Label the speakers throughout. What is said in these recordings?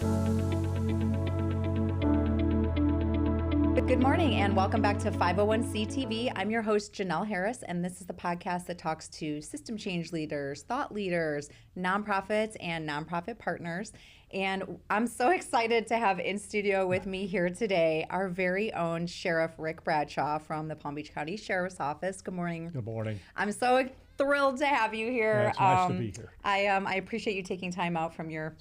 Speaker 1: Good morning and welcome back to 501c TV. I'm your host, Janelle Harris, and this is the podcast that talks to system change leaders, thought leaders, nonprofits, and nonprofit partners. And I'm so excited to have in studio with me here today our very own Sheriff Ric Bradshaw from the Palm Beach County Sheriff's Office. Good morning.
Speaker 2: Good morning.
Speaker 1: I'm so thrilled to have you here.
Speaker 2: Yeah, it's nice to be here.
Speaker 1: I appreciate you taking time out from your,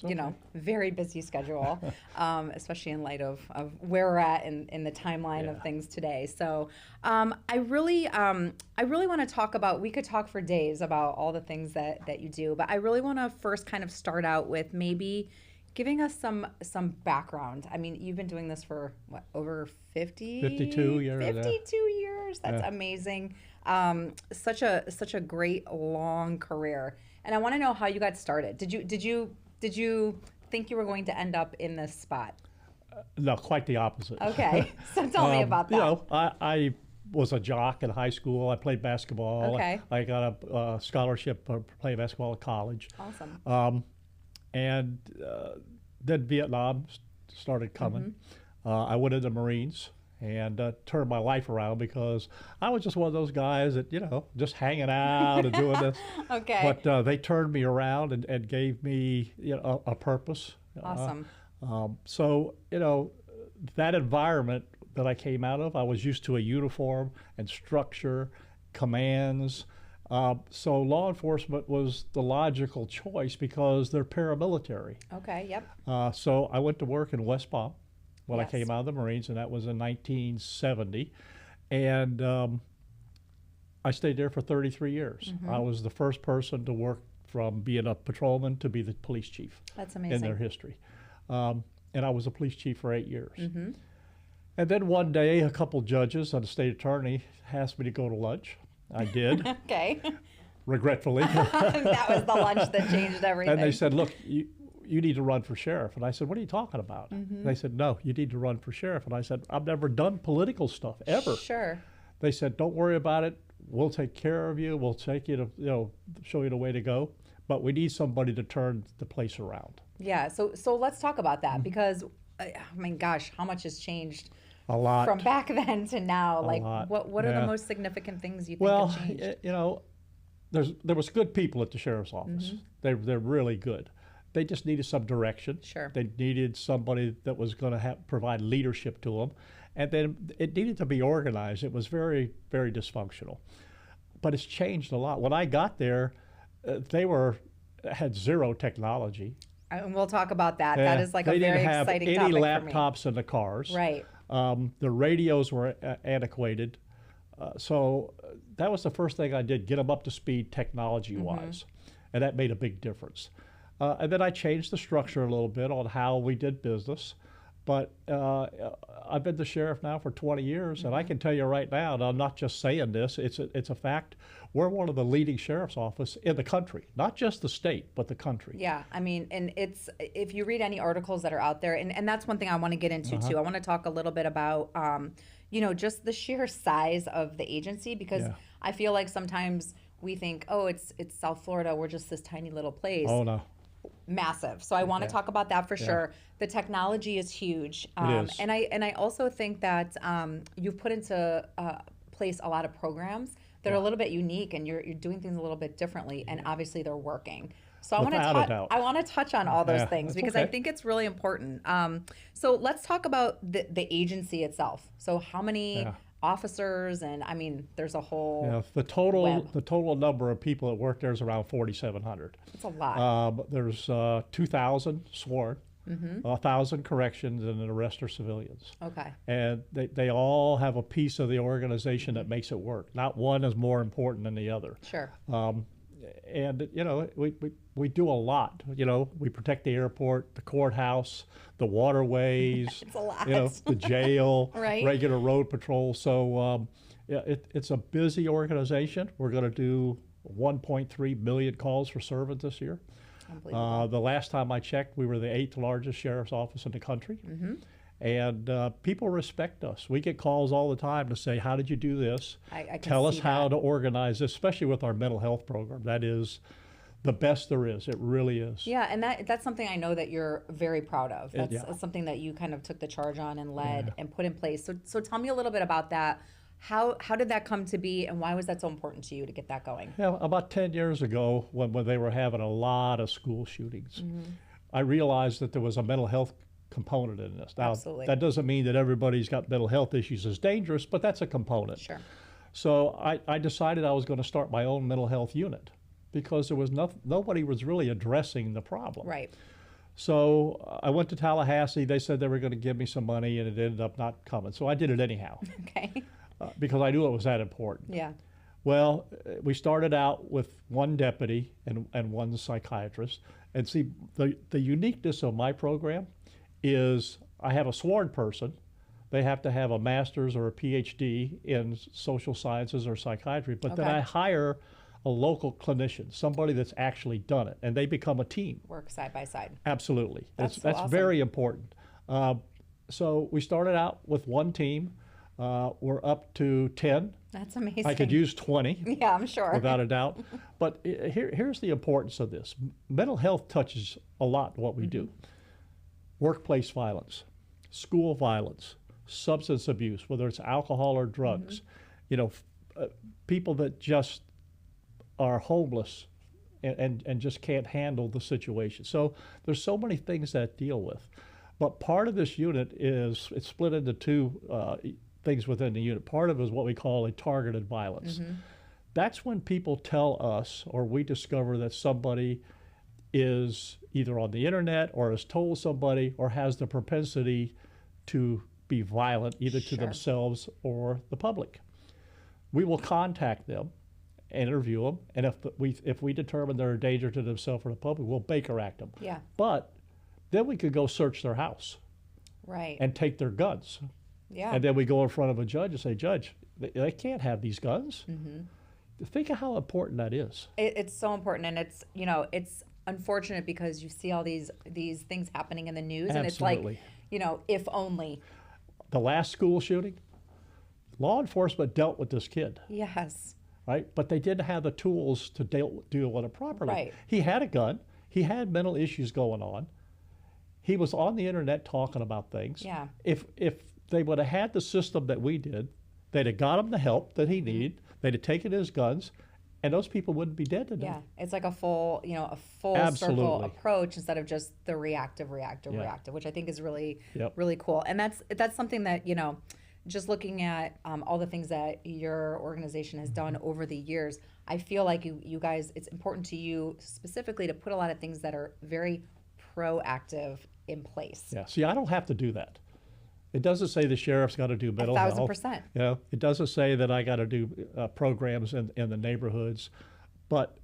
Speaker 1: very busy schedule, especially in light of where we're at in the timeline of things today. So I really want to talk about, we could talk for days about all the things that you do, but I really want to first kind of start out with maybe giving us some background. I mean, you've been doing this for what, over 52 years? 52 years. That's amazing. Such a great long career. And I want to know how you got started. Did you think you were going to end up in this spot?
Speaker 2: No, quite the opposite.
Speaker 1: Okay. So tell me about that.
Speaker 2: You know, I was a jock in high school. I played basketball.
Speaker 1: Okay.
Speaker 2: I got a scholarship to play basketball at college.
Speaker 1: Awesome.
Speaker 2: And then Vietnam started coming. I went into the Marines and turned my life around because I was just one of those guys that, just hanging out and doing this.
Speaker 1: Okay.
Speaker 2: But they turned me around and gave me a purpose.
Speaker 1: Awesome.
Speaker 2: So, that environment that I came out of, I was used to a uniform and structure, commands. So law enforcement was the logical choice because they're paramilitary.
Speaker 1: Okay, yep.
Speaker 2: So I went to work in West Palm when I came out of the Marines, and that was in 1970. And I stayed there for 33 years. I was the first person to work from being a patrolman to be the police chief.
Speaker 1: That's amazing.
Speaker 2: In their history. And I was a police chief for 8 years. And then one day, a couple judges and the state attorney asked me to go to lunch. I did.
Speaker 1: Okay.
Speaker 2: Regretfully.
Speaker 1: That was the lunch that changed everything.
Speaker 2: And they said, look, you need to run for sheriff. And I said, what are you talking about? They said, no, you need to run for sheriff. And I said, I've never done political stuff, ever.
Speaker 1: Sure.
Speaker 2: They said, don't worry about it. We'll take care of you. We'll take you to, show you the way to go. But we need somebody to turn the place around.
Speaker 1: Yeah, so let's talk about that because, I mean, gosh, how much has changed
Speaker 2: a lot
Speaker 1: from back then to now?
Speaker 2: A
Speaker 1: like,
Speaker 2: lot.
Speaker 1: what are the most significant things you think have changed?
Speaker 2: There was good people at the sheriff's office. They're really good. They just needed some direction.
Speaker 1: Sure.
Speaker 2: They needed somebody that was going to provide leadership to them, and then it needed to be organized. It was very, very dysfunctional, but it's changed a lot. When I got there, they had zero technology.
Speaker 1: And we'll talk about that. That is like a very exciting topic for me.
Speaker 2: They didn't have any laptops in the cars.
Speaker 1: Right.
Speaker 2: The radios were antiquated. So that was the first thing I did, get them up to speed technology-wise. And that made a big difference. And then I changed the structure a little bit on how we did business. But I've been the sheriff now for 20 years, and I can tell you right now, and I'm not just saying this, it's a fact, we're one of the leading sheriff's office in the country, not just the state, but the country.
Speaker 1: Yeah, I mean, and it's, if you read any articles that are out there, and that's one thing I want to get into too. I want to talk a little bit about, just the sheer size of the agency, because I feel like sometimes we think, oh, it's South Florida, we're just this tiny little place.
Speaker 2: Oh, no.
Speaker 1: Massive. So I want to talk about that for sure. The technology is huge.
Speaker 2: It is.
Speaker 1: And I also think that you've put into place a lot of programs that are a little bit unique, and you're doing things a little bit differently, and obviously they're working. So I want to touch on all those things because I think it's really important. So let's talk about the agency itself. So how many officers, and I mean, there's a whole
Speaker 2: the total number of people that work there is around 4,700.
Speaker 1: That's a lot.
Speaker 2: There's 2,000 sworn, 1,000 corrections, and the rest are civilians.
Speaker 1: Okay.
Speaker 2: And they all have a piece of the organization that makes it work. Not one is more important than the other.
Speaker 1: Sure.
Speaker 2: And we do a lot. We protect the airport, the courthouse, the waterways.
Speaker 1: It's a lot.
Speaker 2: The jail,
Speaker 1: right.
Speaker 2: Regular road patrol. So it's a busy organization. We're going to do 1.3 million calls for service this year. The last time I checked, we were the 8th largest sheriff's office in the country. And people respect us. We get calls all the time to say, how did you do this?
Speaker 1: I can
Speaker 2: Tell us
Speaker 1: see
Speaker 2: how
Speaker 1: that.
Speaker 2: to organize this, especially with our mental health program. That is the best there is. It really is.
Speaker 1: Yeah, and that's something I know that you're very proud of. That's
Speaker 2: Yeah.
Speaker 1: something that you kind of took the charge on and led and put in place. So tell me a little bit about that. How did that come to be, and why was that so important to you to get that going?
Speaker 2: Yeah, about 10 years ago, when they were having a lot of school shootings, I realized that there was a mental health component in this. Now,
Speaker 1: Absolutely.
Speaker 2: that doesn't mean that everybody's got mental health issues is dangerous, but that's a component.
Speaker 1: Sure.
Speaker 2: So I decided I was going to start my own mental health unit because there was nobody was really addressing the problem.
Speaker 1: Right.
Speaker 2: So I went to Tallahassee. They said they were going to give me some money, and it ended up not coming. So I did it anyhow.
Speaker 1: Okay.
Speaker 2: Because I knew it was that important.
Speaker 1: Yeah.
Speaker 2: Well, we started out with one deputy and one psychiatrist. And see, the uniqueness of my program is I have a sworn person. They have to have a master's or a PhD in social sciences or psychiatry, but then I hire a local clinician, somebody that's actually done it, and they become a team.
Speaker 1: Work side by side.
Speaker 2: Absolutely.
Speaker 1: That's awesome.
Speaker 2: Very important. So we started out with one team. We're up to 10.
Speaker 1: That's amazing.
Speaker 2: I could use 20.
Speaker 1: Yeah, I'm sure.
Speaker 2: Without a doubt. But here's the importance of this. Mental health touches a lot what we do. Workplace violence, school violence, substance abuse, whether it's alcohol or drugs, people that just are homeless and just can't handle the situation. So there's so many things that deal with. But part of this unit is, it's split into two things within the unit. Part of it is what we call a targeted violence. That's when people tell us or we discover that somebody is either on the internet or has told somebody or has the propensity to be violent either to themselves or the public. We will contact them, interview them, and if we determine they're a danger to themselves or the public, we'll Baker Act them.
Speaker 1: Yeah.
Speaker 2: But then we could go search their house.
Speaker 1: Right.
Speaker 2: And take their guns.
Speaker 1: Yeah.
Speaker 2: And then we go in front of a judge and say, Judge, they can't have these guns. Think of how important that is.
Speaker 1: It's so important, and it's it's unfortunate because you see all these things happening in the news, and it's like if only.
Speaker 2: The last school shooting, law enforcement dealt with this kid.
Speaker 1: Yes.
Speaker 2: Right, but they didn't have the tools to deal with it properly.
Speaker 1: Right.
Speaker 2: He had a gun. He had mental issues going on. He was on the internet talking about things.
Speaker 1: Yeah.
Speaker 2: If they would have had the system that we did, they'd have got him the help that he needed. They'd have taken his guns, and those people wouldn't be dead today.
Speaker 1: Yeah, it's like a full circle approach instead of just the reactive, which I think is really, really cool. And that's something that, just looking at all the things that your organization has done over the years, I feel like you guys, it's important to you specifically to put a lot of things that are very proactive in place.
Speaker 2: Yeah, see, I don't have to do that. It doesn't say the sheriff's got to do mental health.
Speaker 1: 1,000%.
Speaker 2: It doesn't say that I got to do programs in the neighborhoods, but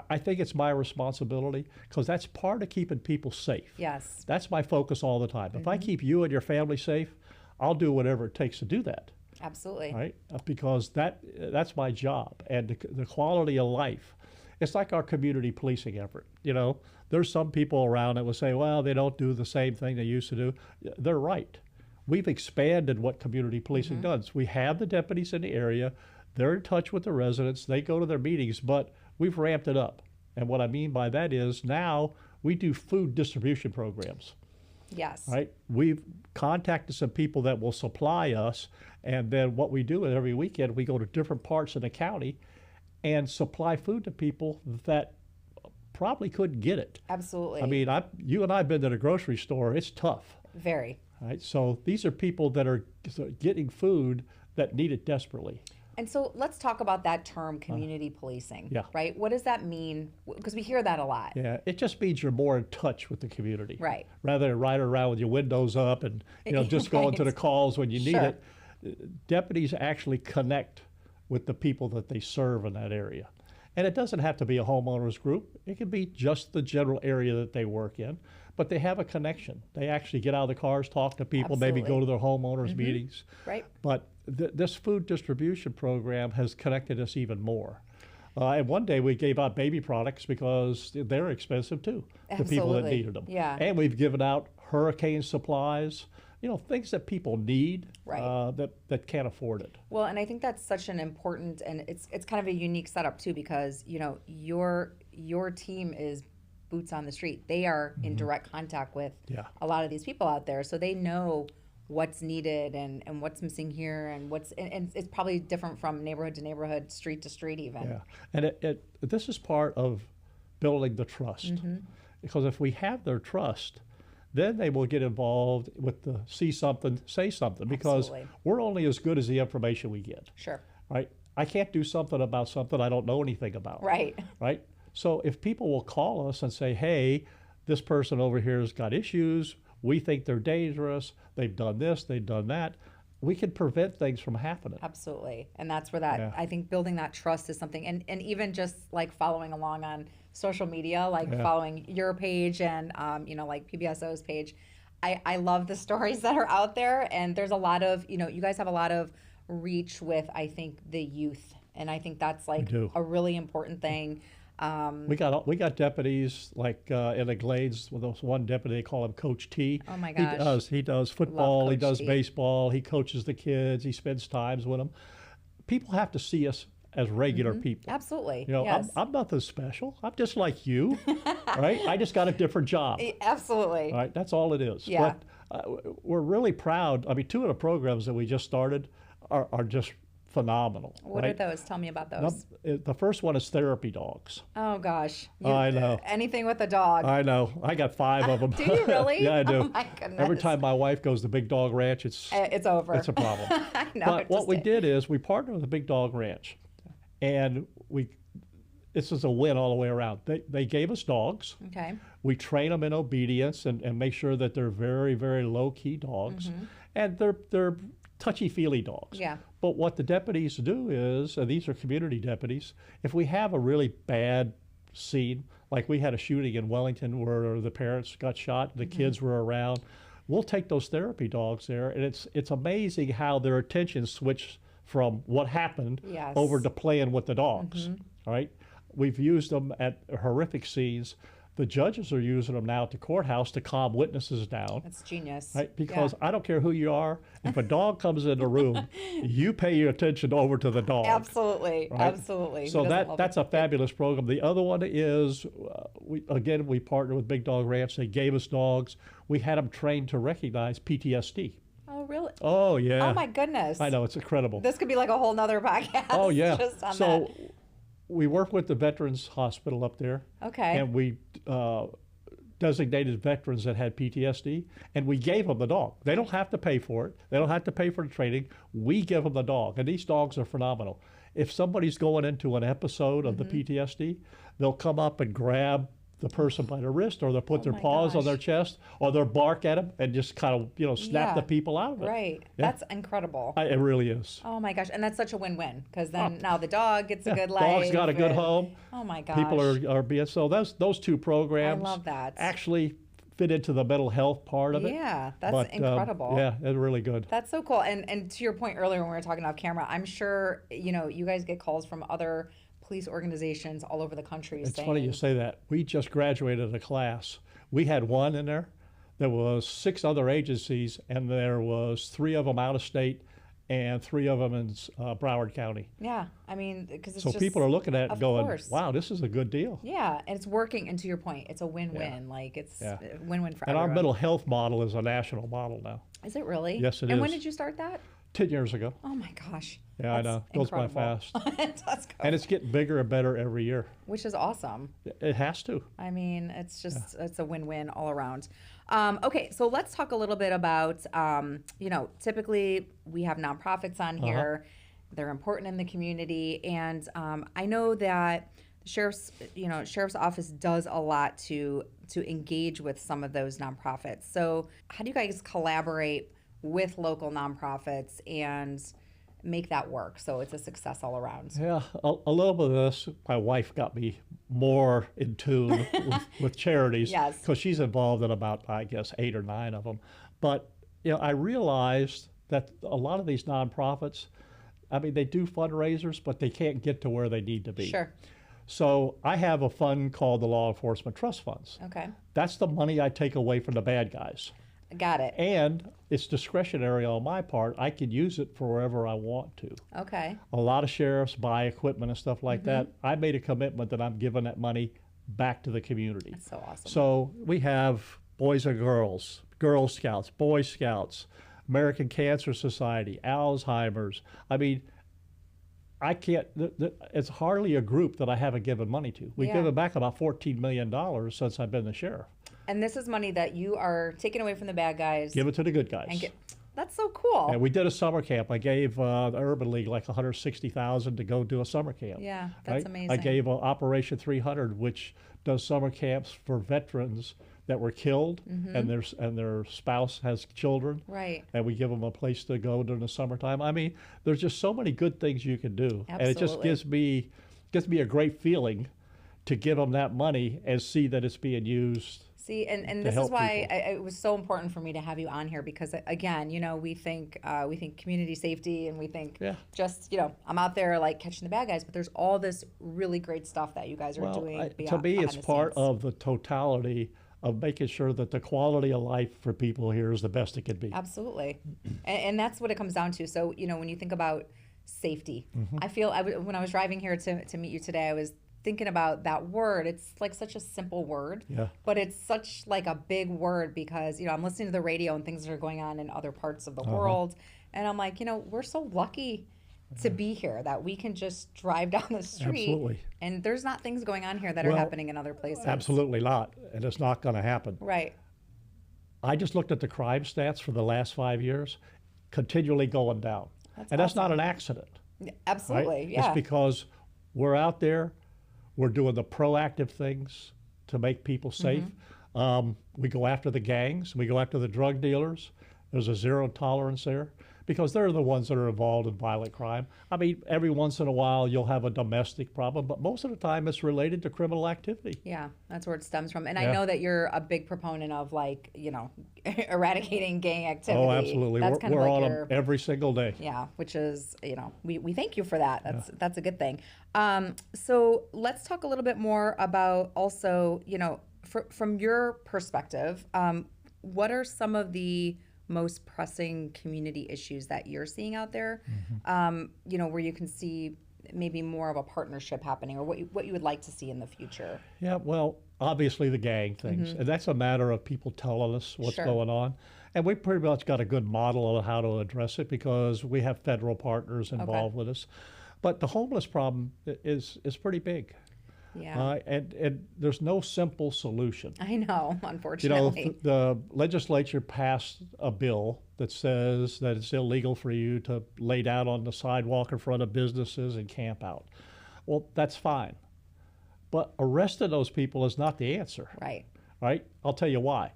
Speaker 2: I think it's my responsibility because that's part of keeping people safe.
Speaker 1: Yes.
Speaker 2: That's my focus all the time. If I keep you and your family safe, I'll do whatever it takes to do that.
Speaker 1: Absolutely.
Speaker 2: Right? Because that's my job, and the quality of life. It's like our community policing effort. There's some people around that will say, well, they don't do the same thing they used to do. They're right. We've expanded what community policing does. We have the deputies in the area. They're in touch with the residents. They go to their meetings, but we've ramped it up. And what I mean by that is now we do food distribution programs.
Speaker 1: Yes.
Speaker 2: Right? We've contacted some people that will supply us, and then what we do is every weekend we go to different parts of the county and supply food to people that probably couldn't get it.
Speaker 1: Absolutely.
Speaker 2: I mean, you and I have been to the grocery store. It's tough.
Speaker 1: Very.
Speaker 2: Right? So these are people that are getting food that need it desperately.
Speaker 1: And so let's talk about that term, community policing.
Speaker 2: Yeah.
Speaker 1: Right? What does that mean? Because we hear that a lot.
Speaker 2: Yeah, it just means you're more in touch with the community.
Speaker 1: Right.
Speaker 2: Rather than riding around with your windows up and just going to the calls when you need it. Deputies actually connect with the people that they serve in that area. And it doesn't have to be a homeowners group. It can be just the general area that they work in. But they have a connection. They actually get out of the cars, talk to people, maybe go to their homeowners meetings.
Speaker 1: Right.
Speaker 2: But this food distribution program has connected us even more. And one day we gave out baby products because they're expensive too, to people that needed them.
Speaker 1: Yeah.
Speaker 2: And we've given out hurricane supplies, things that people need that can't afford it.
Speaker 1: Well, and I think that's such an important, and it's kind of a unique setup too, because your team is boots on the street. They are in direct contact with a lot of these people out there, so they know what's needed and what's missing here, and and it's probably different from neighborhood to neighborhood, street to street even.
Speaker 2: Yeah, and this is part of building the trust, because if we have their trust, then they will get involved with the see something, say something, because we're only as good as the information we get.
Speaker 1: Sure.
Speaker 2: Right? I can't do something about something I don't know anything about.
Speaker 1: Right.
Speaker 2: Right? So if people will call us and say, hey, this person over here has got issues, we think they're dangerous, they've done this, they've done that, we can prevent things from happening.
Speaker 1: Absolutely. And that's where I think building that trust is something, and even just like following along on social media, like following your page and, like PBSO's page. I love the stories that are out there, and there's a lot of, you guys have a lot of reach with, I think, the youth. And I think that's like a really important thing. We got deputies like in the Glades with this one deputy, they call him Coach T. Oh my gosh.
Speaker 2: He does football, he does baseball, he coaches the kids, he spends times with them. People have to see us as regular people.
Speaker 1: Absolutely.
Speaker 2: Yes. I'm nothing special. I'm just like you, right? I just got a different job.
Speaker 1: Absolutely.
Speaker 2: Right? That's all it is.
Speaker 1: Yeah.
Speaker 2: But we're really proud. I mean, 2 of the programs that we just started are just phenomenal.
Speaker 1: What are those? Tell me about those.
Speaker 2: The first one is therapy dogs.
Speaker 1: Oh gosh.
Speaker 2: I know.
Speaker 1: Anything with a dog.
Speaker 2: I know. I got 5 of them.
Speaker 1: Do you really?
Speaker 2: Yeah, I do.
Speaker 1: Oh my goodness.
Speaker 2: Every time my wife goes to Big Dog Ranch, it's
Speaker 1: over.
Speaker 2: It's a problem.
Speaker 1: I know.
Speaker 2: But what we did is we partnered with the Big Dog Ranch, and this is a win all the way around. They gave us dogs.
Speaker 1: Okay.
Speaker 2: We train them in obedience and make sure that they're very, very low-key dogs. And they're touchy-feely dogs.
Speaker 1: Yeah.
Speaker 2: But what the deputies do is, and these are community deputies, if we have a really bad scene, like we had a shooting in Wellington where the parents got shot, the kids were around, we'll take those therapy dogs there, and it's amazing how their attention switched from what happened over to playing with the dogs, right? We've used them at horrific scenes. The judges are using them now at the courthouse to calm witnesses down.
Speaker 1: That's genius.
Speaker 2: Right? Because I don't care who you are, if a dog comes in the room, you pay your attention over to the dog.
Speaker 1: Absolutely,
Speaker 2: right?
Speaker 1: absolutely.
Speaker 2: So that's a fabulous program. The other one is, we partnered with Big Dog Ranch. They gave us dogs. We had them trained to recognize PTSD.
Speaker 1: Oh, really?
Speaker 2: Oh, yeah.
Speaker 1: Oh, my goodness.
Speaker 2: I know, it's incredible.
Speaker 1: This could be like a whole nother podcast.
Speaker 2: Oh, yeah.
Speaker 1: Just on
Speaker 2: so we work with the Veterans Hospital up there.
Speaker 1: Okay.
Speaker 2: And we designated veterans that had PTSD, and we gave them the dog. They don't have to pay for it. They don't have to pay for the training. We give them the dog, and these dogs are phenomenal. If somebody's going into an episode of the PTSD, they'll come up and grab the person by the wrist, or they'll put their paws on their chest, or they'll bark at them and just kind of, snap the people out of it.
Speaker 1: Right. Yeah. That's incredible.
Speaker 2: It really is.
Speaker 1: Oh my gosh. And that's such a win-win, because then now the dog gets a good life.
Speaker 2: Dog's got a good home.
Speaker 1: Oh my gosh.
Speaker 2: People are being, so those 2 programs
Speaker 1: I love that.
Speaker 2: actually fit into the mental health part of it.
Speaker 1: Yeah, that's incredible.
Speaker 2: Yeah, it's really good.
Speaker 1: That's so cool. And to your point earlier when we were talking off camera, I'm sure, you guys get calls from other police organizations all over the country.
Speaker 2: It's funny you say that. We just graduated a class. We had one in there. There was 6 other agencies, and there was 3 of them out of state and 3 of them in Broward County.
Speaker 1: Yeah, I mean, because it's
Speaker 2: so
Speaker 1: just,
Speaker 2: people are looking at it and going,
Speaker 1: course.
Speaker 2: wow, this is a good deal.
Speaker 1: Yeah, and it's working. And to your point, it's a win-win. Like, it's a win-win for everyone.
Speaker 2: And our mental health model is a national model now.
Speaker 1: Is it really?
Speaker 2: Yes, it is.
Speaker 1: And when did you start that?
Speaker 2: 10 years ago.
Speaker 1: Oh my gosh.
Speaker 2: Yeah, I know. It goes by fast.
Speaker 1: It does go.
Speaker 2: And it's getting bigger and better every year.
Speaker 1: Which is awesome.
Speaker 2: It has to.
Speaker 1: I mean, it's just, it's a win-win all around. Okay, so let's talk a little bit about, typically we have nonprofits on here. They're important in the community. And I know that the sheriff's office does a lot to engage with some of those nonprofits. So how do you guys collaborate with local nonprofits and make that work so it's a success all around?
Speaker 2: Yeah, a little bit of this, my wife got me more in tune with charities.
Speaker 1: Yes.
Speaker 2: Because she's involved in about, I guess, 8 or 9 of them. But, I realized that a lot of these nonprofits, I mean, they do fundraisers, but they can't get to where they need to be.
Speaker 1: Sure.
Speaker 2: So I have a fund called the Law Enforcement Trust Funds.
Speaker 1: Okay.
Speaker 2: That's the money I take away from the bad guys.
Speaker 1: Got it.
Speaker 2: And it's discretionary on my part. I can use it for wherever I want to.
Speaker 1: Okay.
Speaker 2: A lot of sheriffs buy equipment and stuff like that. I made a commitment that I'm giving that money back to the community.
Speaker 1: That's so awesome.
Speaker 2: So we have Boys and Girls, Girl Scouts, Boy Scouts, American Cancer Society, Alzheimer's. I mean, I can't, it's hardly a group that I haven't given money to. We've given back about $14 million since I've been the sheriff.
Speaker 1: And this is money that you are taking away from the bad guys.
Speaker 2: Give it to the good guys.
Speaker 1: And that's so cool.
Speaker 2: And we did a summer camp. I gave the Urban League like $160,000 to go do a summer camp.
Speaker 1: Yeah, that's amazing.
Speaker 2: I gave Operation 300, which does summer camps for veterans that were killed and their spouse has children.
Speaker 1: Right.
Speaker 2: And we give them a place to go during the summertime. I mean, there's just so many good things you can do.
Speaker 1: Absolutely.
Speaker 2: And it just gives me a great feeling to give them that money and see that it's being used.
Speaker 1: See, and this is why it was so important for me to have you on here, because again, you know, we think community safety, and we think just, you know, I'm out there like catching the bad guys, but there's all this really great stuff that you guys are doing.
Speaker 2: To me, it's part of the totality of making sure that the quality of life for people here is the best it can be.
Speaker 1: Absolutely. And that's what it comes down to. So, you know, when you think about safety, I feel when I was driving here to meet you today, I was thinking about that word. It's like such a simple word, but it's such like a big word, because, you know, I'm listening to the radio and things that are going on in other parts of the world. And I'm like, you know, we're so lucky to be here that we can just drive down the street and there's not things going on here that are happening in other places.
Speaker 2: Absolutely not. And it's not going to happen.
Speaker 1: Right.
Speaker 2: I just looked at the crime stats for the last 5 years, continually going down. That's not an accident.
Speaker 1: Absolutely.
Speaker 2: Right?
Speaker 1: Yeah.
Speaker 2: It's because we're out there, we're doing the proactive things to make people safe. We go after the gangs, we go after the drug dealers. There's a zero tolerance there, because they're the ones that are involved in violent crime. I mean, every once in a while you'll have a domestic problem, but most of the time it's related to criminal activity.
Speaker 1: Yeah, that's where it stems from. And I know that you're a big proponent of, like, you know, eradicating gang activity.
Speaker 2: Oh, absolutely.
Speaker 1: That's
Speaker 2: we're on them every single day.
Speaker 1: Yeah, which is, you know, we thank you for that. That's a good thing. So let's talk a little bit more about also, you know, from your perspective, what are some of the most pressing community issues that you're seeing out there, you know, where you can see maybe more of a partnership happening, or what you would like to see in the future?
Speaker 2: Yeah, well, obviously the gang things, and that's a matter of people telling us what's going on. And we pretty much got a good model of how to address it, because we have federal partners involved with us. But the homeless problem is pretty big.
Speaker 1: Yeah.
Speaker 2: And there's no simple solution.
Speaker 1: I know, unfortunately.
Speaker 2: You know, the legislature passed a bill that says that it's illegal for you to lay down on the sidewalk in front of businesses and camp out. Well, that's fine. But arresting those people is not the answer.
Speaker 1: Right.
Speaker 2: Right? I'll tell you why.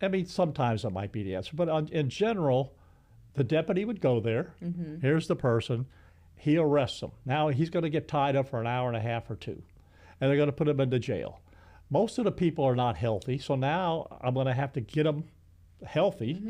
Speaker 2: I mean, sometimes that might be the answer. But in general, the deputy would go there. Here's the person. He arrests them. Now he's going to get tied up for an hour and a half or two, and they're going to put him into jail. Most of the people are not healthy, so now I'm going to have to get them healthy,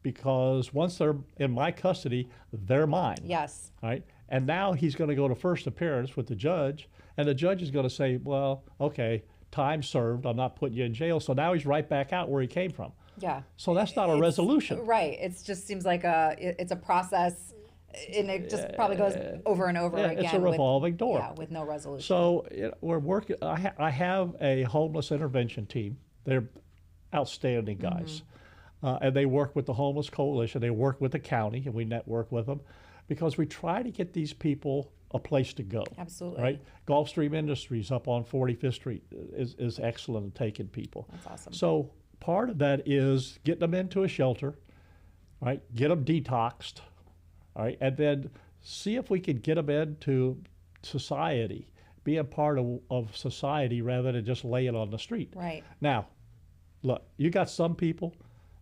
Speaker 2: because once they're in my custody, they're mine.
Speaker 1: Yes.
Speaker 2: Right? And now he's going to go to first appearance with the judge, and the judge is going to say, well, okay, time served, I'm not putting you in jail. So now he's right back out where he came from.
Speaker 1: Yeah.
Speaker 2: So that's not a resolution.
Speaker 1: Right. It just seems like it's a process, and it just probably goes over and over again.
Speaker 2: It's a revolving door.
Speaker 1: Yeah, with no resolution.
Speaker 2: So we're working. I have a homeless intervention team. They're outstanding guys, and they work with the Homeless Coalition. They work with the county, and we network with them, because we try to get these people a place to go.
Speaker 1: Absolutely.
Speaker 2: Right. Gulfstream Industries up on 45th Street is excellent at taking people.
Speaker 1: That's awesome.
Speaker 2: So part of that is getting them into a shelter, right? Get them detoxed. All right, and then see if we can get them into society, be a part of society rather than just laying on the street.
Speaker 1: Right.
Speaker 2: Now, look, you got some people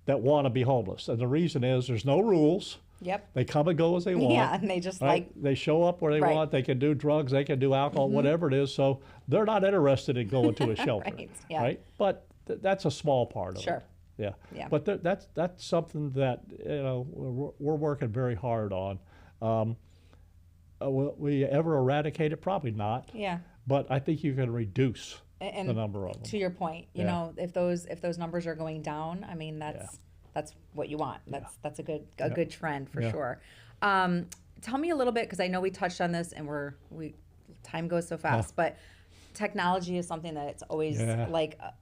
Speaker 2: that want to be homeless, and the reason is there's no rules.
Speaker 1: Yep.
Speaker 2: They come and go as they want.
Speaker 1: Yeah, and they just
Speaker 2: right? They show up where they want. They can do drugs. They can do alcohol, whatever it is. So they're not interested in going to a shelter.
Speaker 1: Right. Yeah.
Speaker 2: Right. But that's a small part of it.
Speaker 1: Sure.
Speaker 2: Yeah.
Speaker 1: Yeah.
Speaker 2: But that's something that, you know, we're working very hard on. Will we ever eradicate it? Probably not.
Speaker 1: Yeah.
Speaker 2: But I think you can reduce
Speaker 1: and
Speaker 2: the number of them.
Speaker 1: To your point, you know, if those numbers are going down, I mean, that's what you want. That's a good trend for sure. Tell me a little bit, because I know we touched on this, and time goes so fast, but technology is something that's always
Speaker 2: Yeah.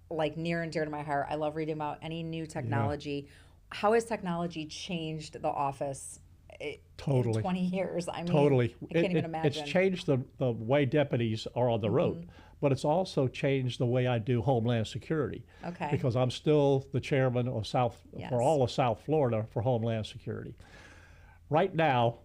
Speaker 1: like near and dear to my heart. I love reading about any new technology. How has technology changed the office
Speaker 2: Totally.
Speaker 1: in 20 years? I mean,
Speaker 2: Totally.
Speaker 1: I can't even imagine.
Speaker 2: It's changed the way deputies are on the road, but it's also changed the way I do Homeland Security.
Speaker 1: Okay.
Speaker 2: Because I'm still the chairman of
Speaker 1: Yes.
Speaker 2: for all of South Florida for Homeland Security. Right now,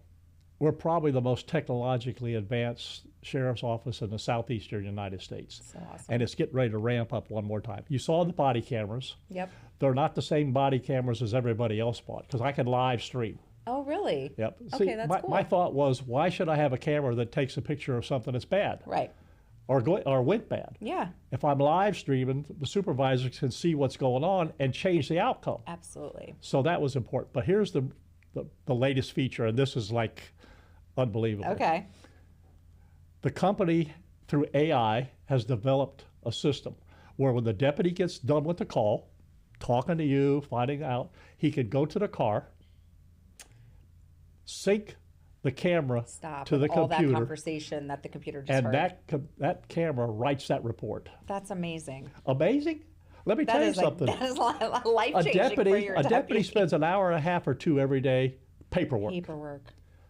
Speaker 2: we're probably the most technologically advanced sheriff's office in the southeastern United States.
Speaker 1: So awesome.
Speaker 2: And it's getting ready to ramp up one more time. You saw the body cameras.
Speaker 1: Yep.
Speaker 2: They're not the same body cameras as everybody else bought, because I can live stream.
Speaker 1: Oh, really?
Speaker 2: Yep.
Speaker 1: Okay,
Speaker 2: See,
Speaker 1: that's cool.
Speaker 2: my thought was, why should I have a camera that takes a picture of something that's bad
Speaker 1: Right.
Speaker 2: or went bad?
Speaker 1: Yeah,
Speaker 2: If I'm live streaming, the supervisors can see what's going on and change the outcome.
Speaker 1: absolutely.
Speaker 2: So that was important. But here's the latest feature, and this is like unbelievable.
Speaker 1: Okay.
Speaker 2: The company, through AI, has developed a system where when the deputy gets done with the call, talking to you, finding out, he could go to the car, sync the camera
Speaker 1: Stop
Speaker 2: to the
Speaker 1: with all that
Speaker 2: computer,
Speaker 1: conversation that the computer just
Speaker 2: and
Speaker 1: heard.
Speaker 2: that camera writes that report.
Speaker 1: That's amazing.
Speaker 2: Amazing? Let me
Speaker 1: That
Speaker 2: tell you
Speaker 1: is like,
Speaker 2: something.
Speaker 1: that is life changing for your
Speaker 2: A deputy spends an hour and a half or two every day paperwork.
Speaker 1: paperwork.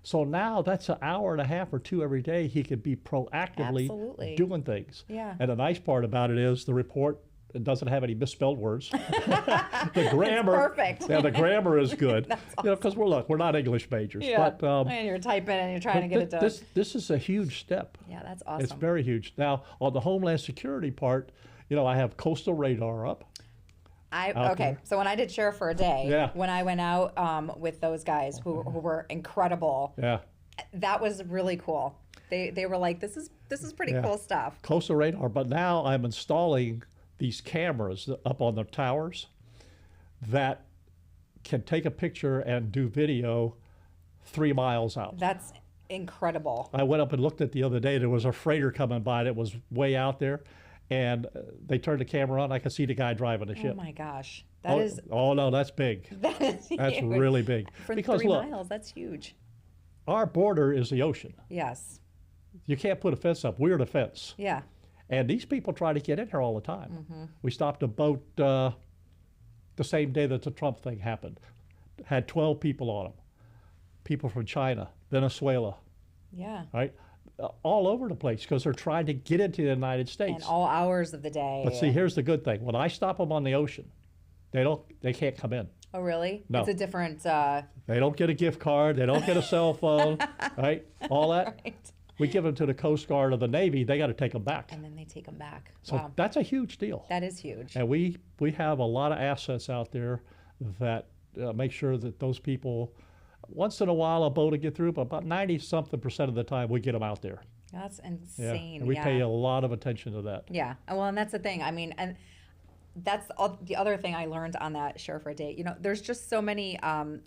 Speaker 2: So now that's an hour and a half or two every day. He could be proactively
Speaker 1: Absolutely.
Speaker 2: doing things.
Speaker 1: Yeah.
Speaker 2: And the nice part about it is the report, it doesn't have any misspelled words. The grammar,
Speaker 1: perfect.
Speaker 2: Yeah, the grammar is good.
Speaker 1: That's
Speaker 2: You know, because we're not English majors.
Speaker 1: Yeah.
Speaker 2: But
Speaker 1: And you're typing and you're trying to get it done.
Speaker 2: this is a huge step.
Speaker 1: Yeah, that's awesome.
Speaker 2: It's very huge. Now on the Homeland Security part, you know, I have coastal radar up.
Speaker 1: Okay,
Speaker 2: there.
Speaker 1: so when I did Sheriff for a day,
Speaker 2: Yeah.
Speaker 1: when I went out with those guys who were incredible,
Speaker 2: Yeah.
Speaker 1: that was really cool. They were like, this is pretty
Speaker 2: Yeah.
Speaker 1: cool stuff.
Speaker 2: Coastal radar, but now I'm installing these cameras up on the towers that can take a picture and do video 3 miles out.
Speaker 1: That's incredible.
Speaker 2: I went up and looked at the other day. There was a freighter coming by that was way out there, and they turned the camera on. I could see the guy driving the
Speaker 1: Oh
Speaker 2: ship.
Speaker 1: my gosh, that is
Speaker 2: Oh no, that's big.
Speaker 1: that is
Speaker 2: That's
Speaker 1: huge.
Speaker 2: really big.
Speaker 1: For
Speaker 2: Because
Speaker 1: 3
Speaker 2: look,
Speaker 1: miles. That's huge.
Speaker 2: our border is the ocean.
Speaker 1: Yes.
Speaker 2: You can't put a fence up. We're the fence.
Speaker 1: Yeah.
Speaker 2: And these people try to get in here all the time.
Speaker 1: Mm-hmm.
Speaker 2: We stopped a boat the same day that the Trump thing happened. Had 12 people on them. People from China, Venezuela,
Speaker 1: Yeah.
Speaker 2: right? All over the place because they're trying to get into the United States.
Speaker 1: And all hours of the day.
Speaker 2: But see, here's the good thing. When I stop them on the ocean, they can't come in.
Speaker 1: Oh, really?
Speaker 2: No.
Speaker 1: It's a different.
Speaker 2: They don't get a gift card. They don't get a cell phone, right? All that.
Speaker 1: Right.
Speaker 2: We give them to the Coast Guard or the Navy. They got to take them back.
Speaker 1: And then they take them back.
Speaker 2: So
Speaker 1: Wow.
Speaker 2: that's a huge deal.
Speaker 1: That is huge.
Speaker 2: And we have a lot of assets out there that make sure that those people, once in a while a boat will get through, but about 90-something% of the time we get them out there.
Speaker 1: That's
Speaker 2: Yeah.
Speaker 1: insane.
Speaker 2: And we
Speaker 1: yeah.
Speaker 2: pay a lot of attention to that.
Speaker 1: Yeah. Well, and that's the thing. I mean, and that's the other thing I learned on that Sheriff Ric Day. You know, there's just so many.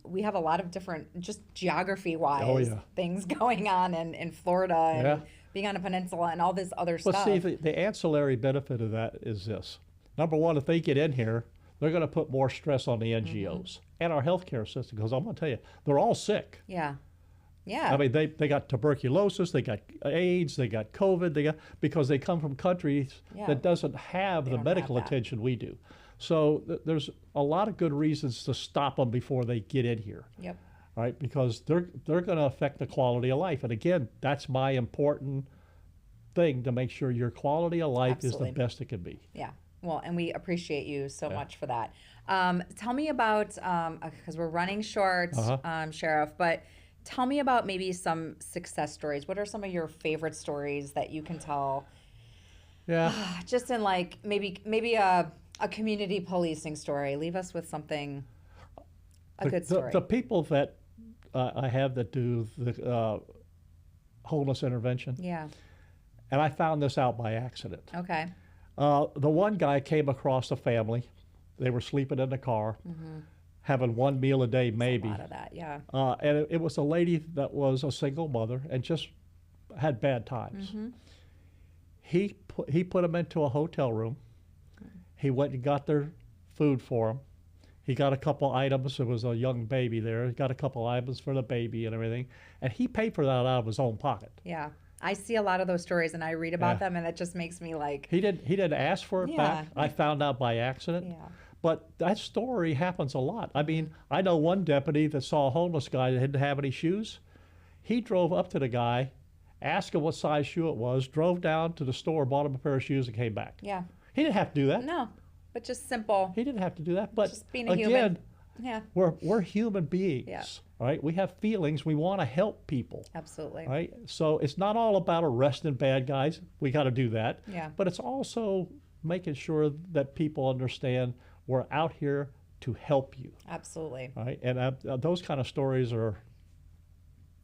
Speaker 1: We have a lot of different, just geography-wise,
Speaker 2: Oh, yeah.
Speaker 1: things going on in Florida and
Speaker 2: Yeah.
Speaker 1: being on a peninsula and all this other
Speaker 2: But
Speaker 1: stuff.
Speaker 2: see, the ancillary benefit of that is this. Number one, if they get in here, they're going to put more stress on the NGOs and our healthcare system, because I'm going to tell you, they're all sick.
Speaker 1: Yeah. Yeah.
Speaker 2: I mean, they got tuberculosis, they got AIDS, they got COVID, because they come from countries
Speaker 1: Yeah.
Speaker 2: that doesn't have
Speaker 1: They
Speaker 2: the
Speaker 1: don't
Speaker 2: medical
Speaker 1: have that.
Speaker 2: attention we do. So there's a lot of good reasons to stop them before they get in here,
Speaker 1: Yep.
Speaker 2: right? Because they're going to affect the quality of life. And again, that's my important thing, to make sure your quality of life
Speaker 1: Absolutely.
Speaker 2: is the best it can be.
Speaker 1: Yeah. Well, and we appreciate you so
Speaker 2: Yeah.
Speaker 1: much for that. Tell me about, because we're running short,
Speaker 2: Uh-huh.
Speaker 1: Sheriff, but tell me about maybe some success stories. What are some of your favorite stories that you can tell?
Speaker 2: Yeah.
Speaker 1: Just in like maybe a community policing story. Leave us with something, a good story.
Speaker 2: The people that I have that do the homeless intervention,
Speaker 1: Yeah.
Speaker 2: and I found this out by accident.
Speaker 1: Okay.
Speaker 2: The one guy came across a family. They were sleeping in the car, having one meal a day, maybe.
Speaker 1: A lot of that. Yeah.
Speaker 2: And it was a lady that was a single mother and just had bad times. He put them into a hotel room. He went and got their food for them. He got a couple items. There was a young baby there. He got a couple items for the baby and everything. And he paid for that out of his own pocket.
Speaker 1: Yeah. I see a lot of those stories and I read about them, and it just makes me like.
Speaker 2: He didn't ask for it back. I found out by accident.
Speaker 1: Yeah.
Speaker 2: But that story happens a lot. I mean, I know one deputy that saw a homeless guy that didn't have any shoes. He drove up to the guy, asked him what size shoe it was, drove down to the store, bought him a pair of shoes, and came back.
Speaker 1: Yeah.
Speaker 2: He didn't have to do that.
Speaker 1: No, but just simple.
Speaker 2: He didn't have to do that. But
Speaker 1: just being a
Speaker 2: again,
Speaker 1: human. Yeah.
Speaker 2: we're human beings.
Speaker 1: Yeah.
Speaker 2: Right? We have feelings. We want to help people.
Speaker 1: Absolutely.
Speaker 2: Right? So it's not all about arresting bad guys. We got to do that.
Speaker 1: Yeah.
Speaker 2: But it's also making sure that people understand we're out here to help you.
Speaker 1: Absolutely.
Speaker 2: Right? And those kind of stories are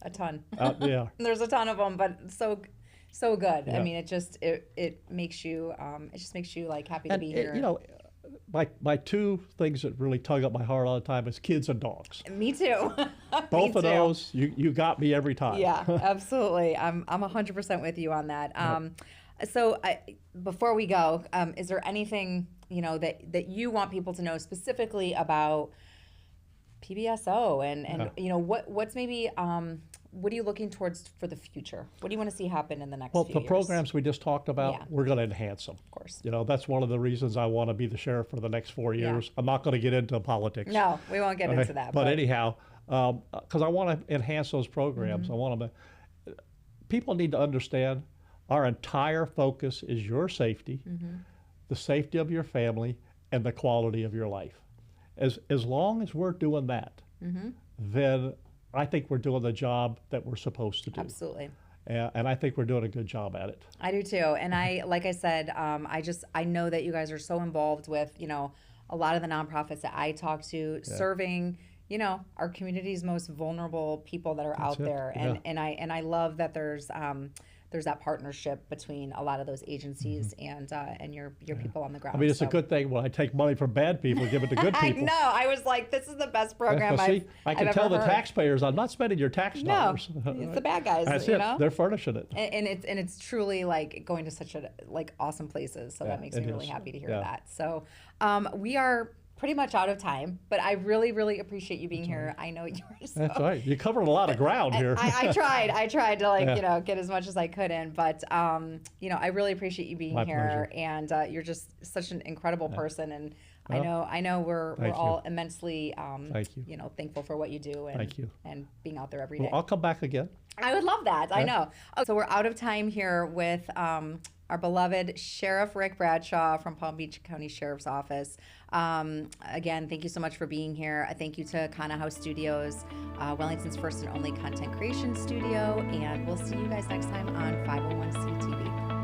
Speaker 1: a ton.
Speaker 2: Yeah.
Speaker 1: There's a ton of them, but so good.
Speaker 2: Yeah.
Speaker 1: I mean, it makes you it just makes you like happy to be here.
Speaker 2: You know, my two things that really tug up my heart all the time is kids and dogs.
Speaker 1: Me too.
Speaker 2: Both of those, you got me every time.
Speaker 1: Yeah, absolutely. I'm 100% with you on that. So before we go, is there anything that you want people to know specifically about PBSO and you know what's maybe what are you looking towards for the future? What do you want to see happen in the next few years?
Speaker 2: Well, the programs we just talked about, we're going to enhance them.
Speaker 1: Of course.
Speaker 2: You know, that's one of the reasons I want to be the sheriff for the next 4 years. I'm not going to get into politics.
Speaker 1: No, we won't get into that.
Speaker 2: But anyhow, because I want to enhance those programs. I want to. People need to understand our entire focus is your safety, the safety of your family, and the quality of your life. As long as we're doing that, then I think we're doing the job that we're supposed to do.
Speaker 1: Absolutely.
Speaker 2: And I think we're doing a good job at it.
Speaker 1: I do too. And like I said, I know that you guys are so involved with, a lot of the nonprofits that I talk to, serving, our community's most vulnerable people that are out there. And I love that there's that partnership between a lot of those agencies and your people on the ground.
Speaker 2: I mean, it's a good thing when I take money from bad people and give it to good people.
Speaker 1: I know. I was like, this is the best program
Speaker 2: I can
Speaker 1: I've
Speaker 2: tell
Speaker 1: ever
Speaker 2: the
Speaker 1: heard.
Speaker 2: taxpayers, I'm not spending your tax dollars.
Speaker 1: It's the bad guys.
Speaker 2: That's it. They're furnishing it.
Speaker 1: And it's truly like going to such awesome places. So that makes me really happy to hear that. So we are pretty much out of time, but I really, really appreciate you being here. I know you were so...
Speaker 2: That's right. You covered a lot of ground here.
Speaker 1: I tried to get as much as I could in, but I really appreciate you being here.
Speaker 2: Pleasure.
Speaker 1: And you're just such an incredible person, and I know we're all immensely thankful for what you do and being out there every day.
Speaker 2: Well, I'll come back again.
Speaker 1: I would love that. I know. So we're out of time here with our beloved Sheriff Ric Bradshaw from Palm Beach County Sheriff's Office. Again, thank you so much for being here. Thank you to Kana House Studios, Wellington's first and only content creation studio, and we'll see you guys next time on 501c TV.